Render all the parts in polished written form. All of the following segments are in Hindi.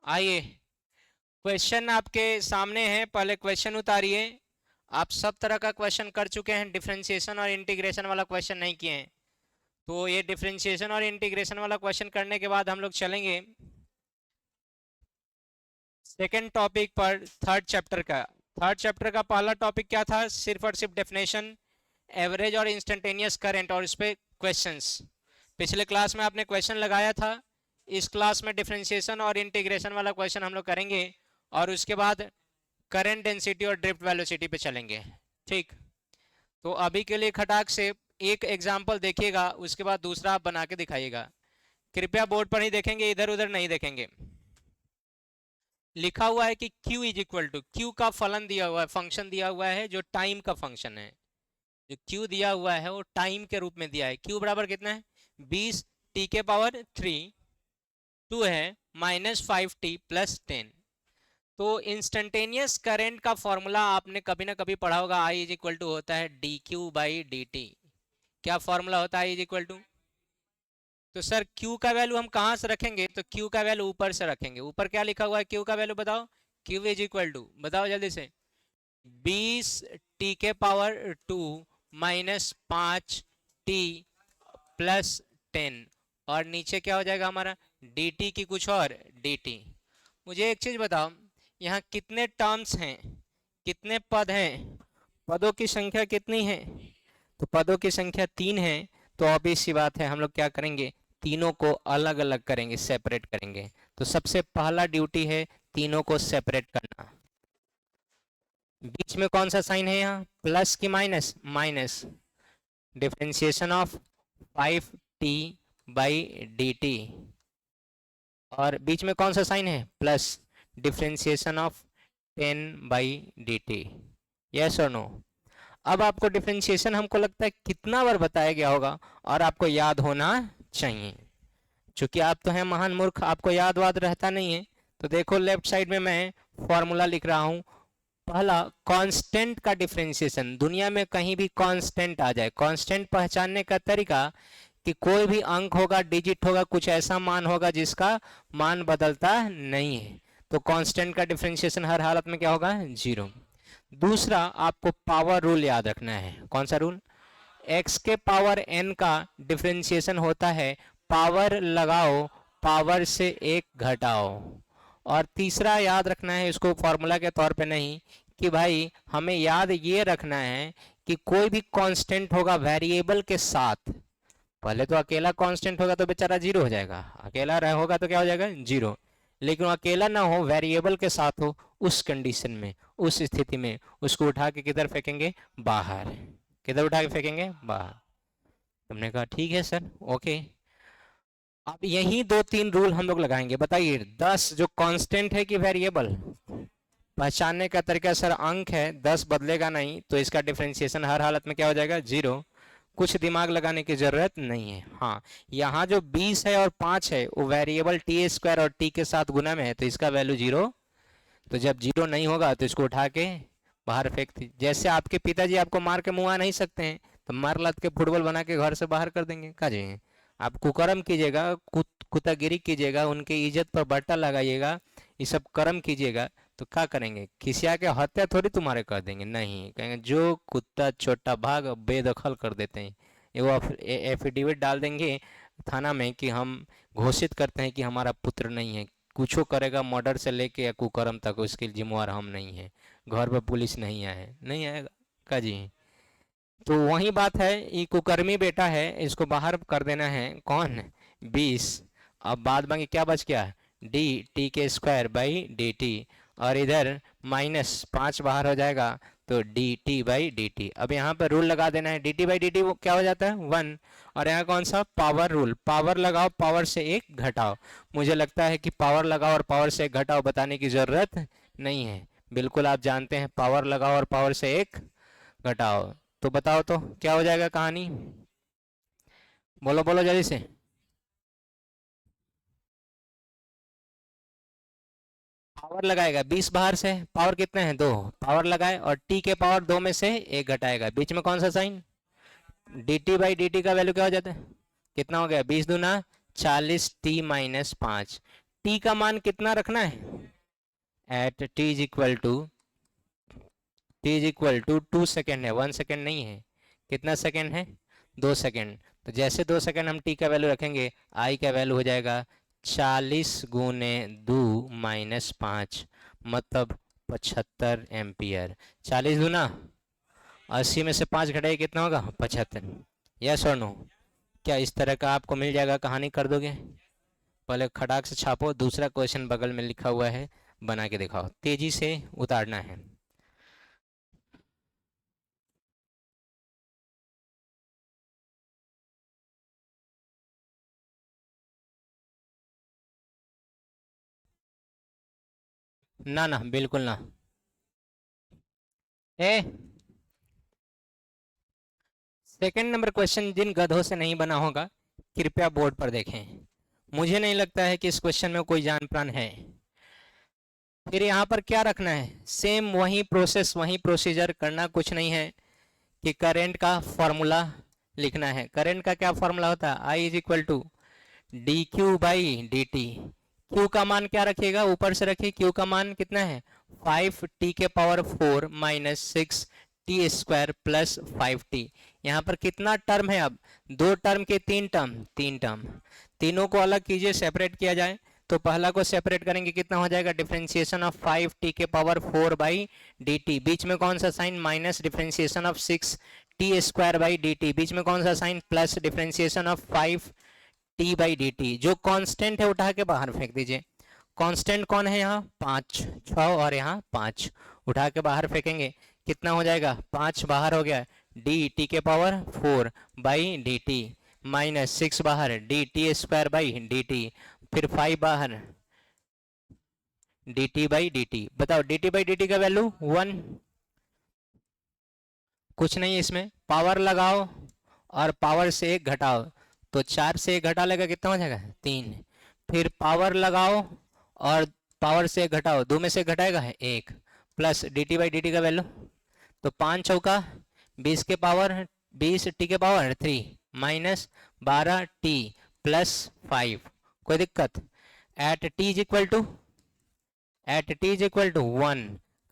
आइए क्वेश्चन आपके सामने है, पहले क्वेश्चन उतारिए। आप सब तरह का क्वेश्चन कर चुके हैं, डिफरेंशिएशन और इंटीग्रेशन वाला क्वेश्चन नहीं किए हैं। तो ये डिफरेंशिएशन और इंटीग्रेशन वाला क्वेश्चन करने के बाद हम लोग चलेंगे सेकेंड टॉपिक पर, थर्ड चैप्टर का पहला टॉपिक क्या था? सिर्फ और सिर्फ डेफिनेशन, एवरेज और इंस्टेंटेनियस करंट, और इस पे क्वेश्चंस। पिछले क्लास में आपने क्वेश्चन लगाया था। इस क्लास में डिफरेंशिएशन और इंटीग्रेशन वाला क्वेश्चन हम लोग करेंगे, और उसके बाद करंट डेंसिटी और ड्रिफ्ट वेलोसिटी पे चलेंगे। ठीक, तो अभी के लिए खटाक से एक एग्जाम्पल देखिएगा, उसके बाद दूसरा आप बना के दिखाइएगा। कृपया बोर्ड पर ही देखेंगे, इधर उधर नहीं देखेंगे। लिखा हुआ है कि Q is equal to, Q का फलन दिया हुआ है, फंक्शन दिया हुआ है जो टाइम का फंक्शन है। जो Q दिया हुआ है वो टाइम के रूप में दिया है। Q बराबर कितना है? 20 t के पावर 3, 2 है -5t प्लस 10। तो इंस्टेंटेनियस करंट का फॉर्मूला आपने कभी ना कभी पढ़ा होगा, I इज इक्वल टू होता है dq बाई dt। क्या फॉर्मूला होता है I इज इक्वल टू? तो सर Q का वैल्यू हम कहां से रखेंगे? तो Q का वैल्यू ऊपर से रखेंगे। ऊपर क्या लिखा हुआ है Q का वैल्यू बताओ? Q इज इक्वल टू, बताओ जल्दी से, 20 t के पावर 2 -5t प्लस 10, और नीचे क्या हो जाएगा हमारा? dt की कुछ और dt। मुझे एक चीज बताओ, यहाँ कितने टर्म्स हैं, कितने पद हैं? पदों की संख्या कितनी है? तो पदों की संख्या 3 है। तो ऑब्वियस सी बात है, हम लोग क्या करेंगे? तीनों को अलग अलग करेंगे, सेपरेट करेंगे। तो सबसे पहला ड्यूटी है तीनों को सेपरेट करना। बीच में कौन सा साइन है यहाँ? प्लस की minus? Minus. Differentiation of 5t by dt, और बीच में कौन सा साइन है? Plus. Differentiation of 10 by dt। Yes और नो? अब आपको डिफरेंशिएशन हमको लगता है कितना बार बताया गया होगा, और आपको याद होना चाहिए। चूंकि आप तो हैं महान मूर्ख, आपको याद वाद रहता नहीं है। तो देखो लेफ्ट साइड में मैं फॉर्मूला लिख रहा हूं। पहला, कांस्टेंट का डिफरेंशिएशन। दुनिया में कहीं भी कांस्टेंट आ जाए, कांस्टेंट पहचानने का तरीका कि कोई भी अंक होगा, डिजिट होगा, कुछ ऐसा मान होगा जिसका मान बदलता नहीं है। तो कांस्टेंट का डिफरेंशिएशन हर हालत में क्या होगा? 0। दूसरा, आपको पावर रूल याद रखना है। कौन सा रूल? x के पावर n का डिफरेंशिएशन होता है पावर लगाओ, पावर से एक घटाओ। और तीसरा याद रखना है, इसको फॉर्मूला के तौर पे नहीं, कि भाई हमें याद ये रखना है कि कोई भी कांस्टेंट होगा वेरिएबल के साथ, पहले तो अकेला कांस्टेंट होगा तो बेचारा 0 हो जाएगा, अकेला रह होगा तो क्या हो जाएगा? 0। लेकिन अकेला ना हो, वेरिएबल के साथ हो, उस कंडीशन में, उस स्थिति में उसको उठा के किधर फेंकेंगे? बाहर। किधर उठा के फेंकेंगे? बाहर। तुमने कहा ठीक है सर, ओके। अब यही 2-3 रूल हम लोग लगाएंगे। बताइए, 10 जो कांस्टेंट है कि वेरिएबल? पहचानने का तरीका सर, अंक है, 10 बदलेगा नहीं, तो इसका डिफरेंशिएशन हर हालत में क्या हो जाएगा? 0। कुछ दिमाग लगाने की जरूरत नहीं है। हाँ, यहाँ जो 20 है और 5 है वो वेरिएबल टी स्क्वायर और टी के साथ गुना में है, तो इसका वैल्यू 0। तो जब 0 नहीं होगा तो इसको उठा के बाहर फेंक दी। जैसे आपके पिताजी आपको मार के मुआ नहीं सकते हैं, तो मार लाद के फुटबॉल बना के घर से बाहर कर देंगे। का जी, आप कुकर्म कीजिएगा, कुतागिरी कीजिएगा, उनकी इज्जत पर बट्टा लगाइएगा, ये सब कर्म कीजिएगा, तो क्या करेंगे? खिसिया के हत्या थोड़ी तुम्हारे कर देंगे, नहीं कहेंगे जो कुत्ता छोटा भाग बेदखल कर देते हैं। ये वो एफिडेविट डाल देंगे थाना में कि हम घोषित करते हैं कि हमारा पुत्र नहीं है, कुछ करेगा मर्डर से लेके या कुकर्म तक, उसके जिम्मेवार हम नहीं है। घर पर पुलिस नहीं आए, नहीं आएगा का जी। तो वही बात है, ये कुकर्मी बेटा है, इसको बाहर कर देना है। कौन? 20। अब बाद बाकी क्या बच गया? डी टी के स्क्वायर बाई डी टी, और इधर -5 बाहर हो जाएगा, तो D t by d T. अब यहाँ पर रूल लगा देना है, D t by d T वो क्या हो जाता है? 1। और यहाँ कौन सा? Power rule. पावर लगाओ, पावर से एक घटाओ। मुझे लगता है कि पावर लगाओ और पावर से एक घटाओ बताने की जरूरत नहीं है, बिल्कुल आप जानते हैं, पावर लगाओ और पावर से एक घटाओ। तो बताओ तो क्या हो जाएगा कहानी? बोलो बोलो जल्दी से। पावर लगाएगा 20 बाहर से, पावर कितने हैं? 2। पावर लगाए और टी के पावर 2 में से एक घटाएगा, बीच में कौन सा sign? D t by d t का वैल्यू क्या हो जाता है? कितना हो गया? 20 दूना 40 t -5। टी का मान कितना रखना है, at t is equal to 2 second है, 1 सेकेंड नहीं है, कितना सेकेंड है, 2 सेकेंड। तो जैसे 2 सेकेंड हम टी का वैल्यू रखेंगे, आई का वैल्यू हो जाएगा 40 गुने 2 माइनस 5, मतलब 75 एम्पियर। 40 दूना 80 में से 5 घटाइए, कितना होगा, 75। यस और नो? क्या इस तरह का आपको मिल जाएगा, कहानी कर दोगे? पहले खटाक से छापो, दूसरा क्वेश्चन बगल में लिखा हुआ है, बना के दिखाओ, तेजी से उतारना है। ना ना, बिल्कुल ना। ए सेकंड नंबर क्वेश्चन जिन गधों से नहीं बना होगा, कृपया बोर्ड पर देखें। मुझे नहीं लगता है कि इस क्वेश्चन में कोई जान प्रान है। फिर यहाँ पर क्या रखना है, सेम वही प्रोसेस, वही प्रोसीजर, करना कुछ नहीं है कि करंट का फॉर्मूला लिखना है। करंट का क्या फॉर्मूला होता है, I is equal to d q by d t. Q का मान क्या रखिएगा, ऊपर से रखिए, क्यू का मान कितना है, 5t के power 4 minus 6t square plus 5t। यहाँ पर कितना टर्म है, अब 2 टर्म के 3 टर्म, 3 टर्म, तीनों को अलग कीजिए, सेपरेट किया जाए। तो पहला को सेपरेट करेंगे, कितना हो जाएगा, डिफरेंशिएशन ऑफ 5t के पावर 4 बाई डी टी, बीच में कौन सा sign, minus differentiation of 6t square by d t, बीच में कौन सा sign, plus differentiation of 5t by d t. जो कांस्टेंट है उठा के बाहर फेंक दीजिए। कांस्टेंट कौन है यहाँ, 5, 6 और यहाँ 5, उठा के बाहर फेंकेंगे, कितना हो जाएगा, 5 बाहर हो गया, डी टी के power 4 by d t, minus 6 बाहर, d t square by d t, फिर 5 बाहर, d t by d t. बताओ d t by d t का वैल्यू 1, कुछ नहीं इसमें, पावर लगाओ और पावर से 1 घटाओ, तो 4 से 1 घटा लेगा, कितना हो जाएगा, 3। फिर पावर लगाओ और पावर से 1 घटाओ, 2 में से 1 घटाएगा है 1, plus d t by d t का वैल्यू, तो 5 चौका 20 के पावर 20 टी के पावर 3 माइनस 12 टी प्लस 5। कोई दिक्कत? At t is equal to 1,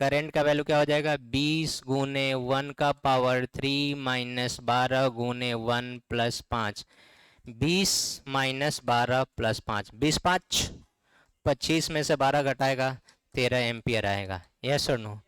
current का वैल्यू क्या हो जाएगा, 20 गुने 1 का पावर 3 माइनस 12 गुने 1 प्लस 5, 20 माइनस 12 प्लस 5, 20 5, 25 में से 12 घटाएगा, 13 एम्पियर आएगा। यस और नो?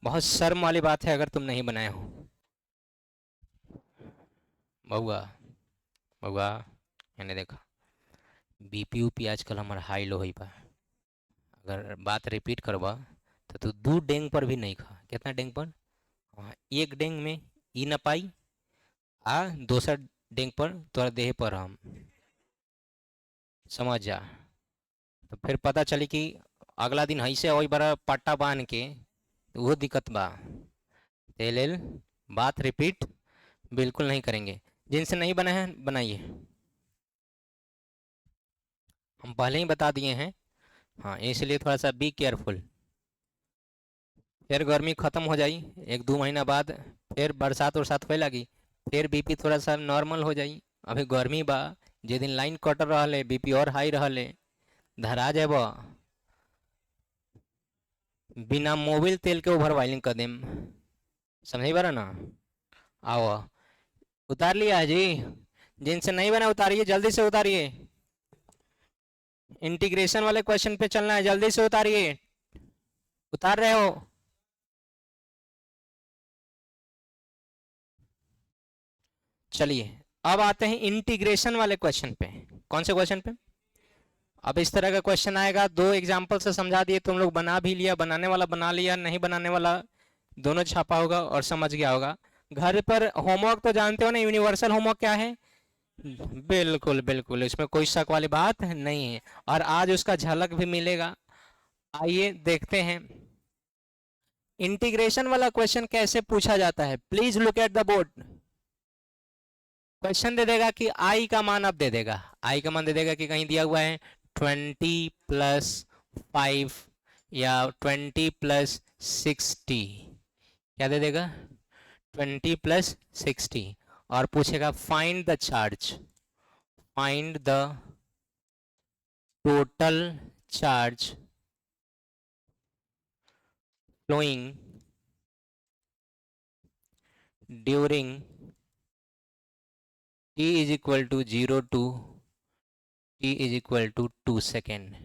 बहुत शर्म वाली बात है अगर तुम नहीं बनाए हो। बउआ बउआ, मैंने देखा बीपी ऊपी आजकल हमारा हाई लो ही पा, अगर बात रिपीट करवा तो तू 2 डेंग पर भी नहीं खा, कितना डेंग पर, हाँ, 1 डेंग में ई न पाई आ, दोसर डेंग पर तोरा देह पर हम, समझ जा। तो फिर पता चली कि अगला दिन ऐसे वही बड़ा पट्टा बांध के, तो वो दिक्कत बा। ते लेल बात रिपीट बिल्कुल नहीं करेंगे। जिनसे नहीं बना है बनाइए, हम पहले ही बता दिए हैं, हाँ, इसलिए थोड़ा सा बी केयरफुल। फिर गर्मी ख़त्म हो जाई 1-2 महीना बाद, फिर बरसात उरसात होए लगी, फिर बीपी थोड़ा सा नॉर्मल हो जाई। अभी गर्मी बा, जे दिन लाइन कट रहा बीपी और हाई रहा, धरा जाब, बिना मोबिल तेल के ओवर वायलिंग कर देम, समझ बारा ना? आओ उतार लिया जी, जिनसे नहीं बना उतारिए, जल्दी से उतारिए, इंटीग्रेशन वाले क्वेश्चन पे चलना है, जल्दी से उतारिए, उतार रहे हो? चलिए अब आते हैं इंटीग्रेशन वाले क्वेश्चन पे। कौन से क्वेश्चन पे? अब इस तरह का क्वेश्चन आएगा, 2 एग्जांपल से समझा दिए, तुम लोग बना भी लिया, बनाने वाला बना लिया, नहीं बनाने वाला दोनों छापा होगा और समझ गया होगा। घर पर होमवर्क तो जानते हो ना, यूनिवर्सल होमवर्क क्या है, बिल्कुल बिल्कुल, इसमें कोई शक वाली बात नहीं है, और आज उसका झलक भी मिलेगा। आइए देखते हैं इंटीग्रेशन वाला क्वेश्चन कैसे पूछा जाता है। Please look at the board. Question दे देगा कि आई का मान, अब दे देगा आई का मान, दे देगा कि कहीं दिया हुआ है 20 प्लस 5 या 20 प्लस 60, क्या दे देगा, 20 प्लस 60, और पूछेगा find the charge, find the total charge flowing during t is equal to 0 to t is equal to 2 second.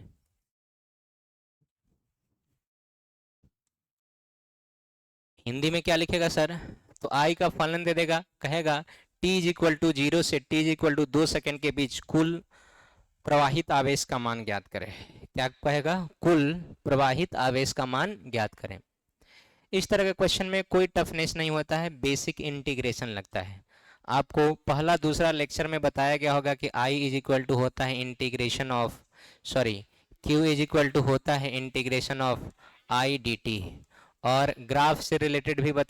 Hindi में क्या लिखेगा सर? तो आई का फलन दे देगा, कहेगा t इज इक्वल टू 0 से t is equal to 2 second के बीच कुल प्रवाहित आवेश का मान ज्ञात करें। क्या कहेगा? कुल प्रवाहित आवेश का मान ज्ञात करें। इस तरह के क्वेश्चन में कोई टफनेस नहीं होता है, बेसिक इंटीग्रेशन लगता है। आपको पहला दूसरा लेक्चर में बताया गया होगा कि I इज इक्वल टू होता है integration of Q is equal to होता है इंटीग्रेशन ऑफ I dt, और ग्राफ से रिलेटेड भी बता